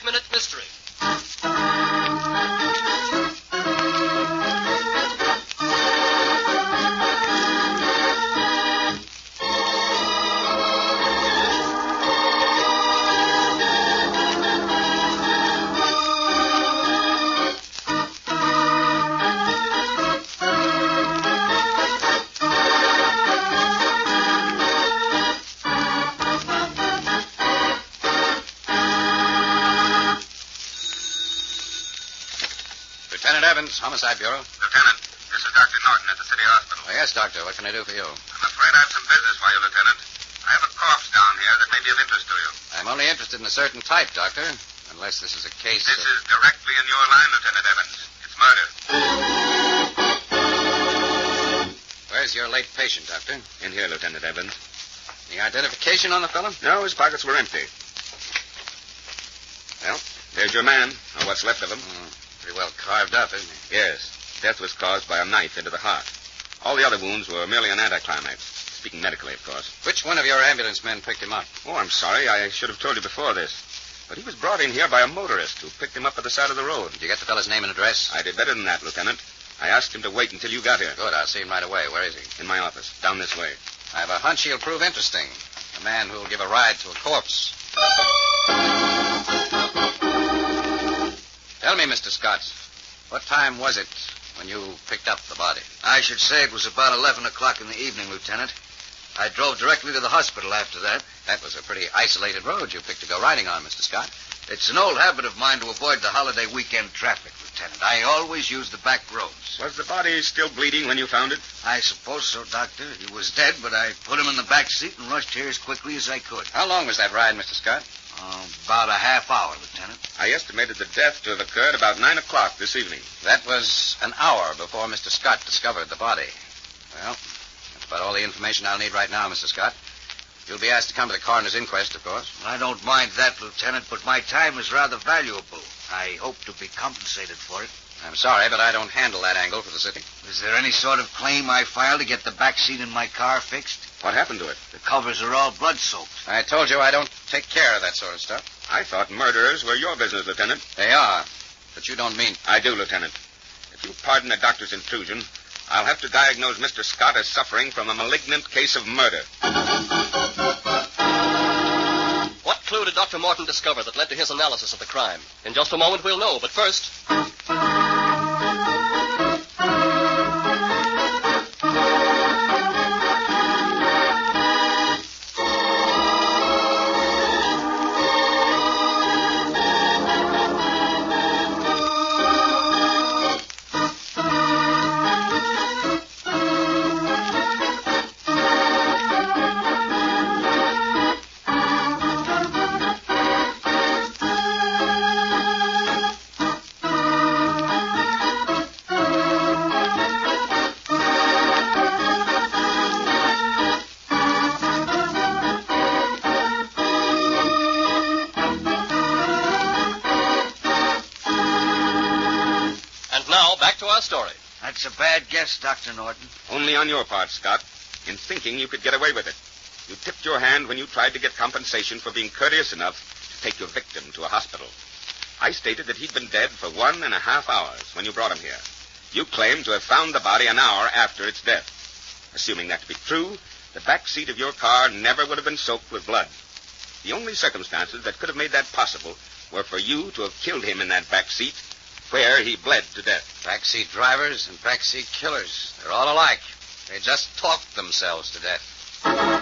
5-minute mystery. Lieutenant Evans, Homicide Bureau. Lieutenant, this is Dr. Norton at the city hospital. Oh, yes, Doctor. What can I do for you? I'm afraid I have some business for you, Lieutenant. I have a corpse down here that may be of interest to you. I'm only interested in a certain type, Doctor. Unless this is a case This is directly in your line, Lieutenant Evans. It's murder. Where's your late patient, Doctor? In here, Lieutenant Evans. Any identification on the fellow? No, his pockets were empty. Well, there's your man, or what's left of him. Pretty well carved up, isn't he? Yes. Death was caused by a knife into the heart. All the other wounds were merely an anticlimax. Speaking medically, of course. Which one of your ambulance men picked him up? Oh, I'm sorry. I should have told you before this. But he was brought in here by a motorist who picked him up at the side of the road. Did you get the fellow's name and address? I did better than that, Lieutenant. I asked him to wait until you got here. Good. I'll see him right away. Where is he? In my office. Down this way. I have a hunch he'll prove interesting. A man who'll give a ride to a corpse. Tell me, Mr. Scott, what time was it when you picked up the body? I should say it was about 11 o'clock in the evening, Lieutenant. I drove directly to the hospital after that. That was a pretty isolated road you picked to go riding on, Mr. Scott. It's an old habit of mine to avoid the holiday weekend traffic, Lieutenant. I always use the back roads. Was the body still bleeding when you found it? I suppose so, Doctor. He was dead, but I put him in the back seat and rushed here as quickly as I could. How long was that ride, Mr. Scott? About a half hour, Lieutenant. I estimated the death to have occurred about 9 o'clock this evening. That was an hour before Mr. Scott discovered the body. Well, that's about all the information I'll need right now, Mr. Scott. You'll be asked to come to the coroner's inquest, of course. I don't mind that, Lieutenant, but my time is rather valuable. I hope to be compensated for it. I'm sorry, but I don't handle that angle for the city. Is there any sort of claim I filed to get the back seat in my car fixed? What happened to it? The covers are all blood-soaked. I told you I don't take care of that sort of stuff. I thought murderers were your business, Lieutenant. They are, but you don't mean... I do, Lieutenant. If you pardon a doctor's intrusion, I'll have to diagnose Mr. Scott as suffering from a malignant case of murder. What clue did Dr. Morton discover that led to his analysis of the crime? In just a moment, we'll know, but first... story. That's a bad guess, Dr. Norton. Only on your part, Scott. In thinking you could get away with it. You tipped your hand when you tried to get compensation for being courteous enough to take your victim to a hospital. I stated that he'd been dead for 1.5 hours when you brought him here. You claimed to have found the body an hour after its death. Assuming that to be true, the back seat of your car never would have been soaked with blood. The only circumstances that could have made that possible were for you to have killed him in that back seat, where he bled to death. Backseat drivers and backseat killers. They're all alike. They just talk themselves to death.